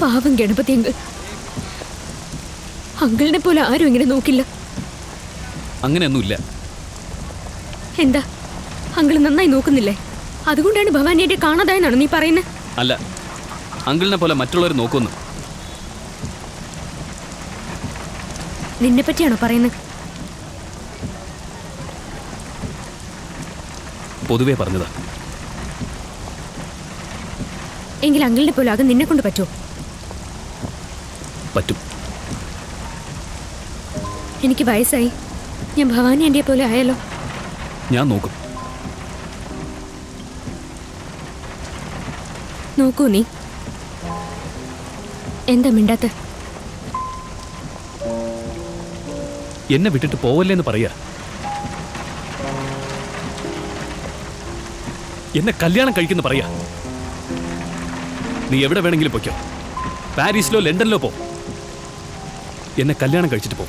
പാവം ഗണപതി അങ്കിൾ. അങ്കിളിനെ പോലെ ആരും ഇങ്ങനെ നോക്കില്ല. അങ്ങനെയൊന്നുമില്ല. എന്താ അങ്കിൾ നന്നായി നോക്കുന്നില്ലേ? അതുകൊണ്ടാണ് ഭവാനിയെ കാണാതായെന്നാണ് നീ പറയുന്നത്? അല്ല, അങ്കിളിനെ പോലെ മറ്റുള്ളവർ നോക്കുന്നു. നിന്നെ പറ്റിയാണോ പറയുന്നത്? പൊതുവേ പറഞ്ഞതാ. എങ്കിൽ അങ്കിളിനെ പോലെ ആകെ നിന്നെ കൊണ്ട് പറ്റുമോ? പറ്റും. എനിക്ക് വയസ്സായി. ഞാൻ ഭവാനി ആന്റിയെ പോലെ ആയാലോ? ഞാൻ നോക്കും. നോക്കൂ നീ. എന്താ മിണ്ടാത്ത? എന്നെ വിട്ടിട്ട് പോവല്ലേന്ന് പറയാ. എന്നെ കല്യാണം കഴിക്കുന്ന പറയാ. നീ എവിടെ വേണമെങ്കിലും പൊയ്ക്കോ. പാരീസിലോ ലണ്ടനിലോ പോ. എന്നെ കല്യാണം കഴിച്ചിട്ട് പോ.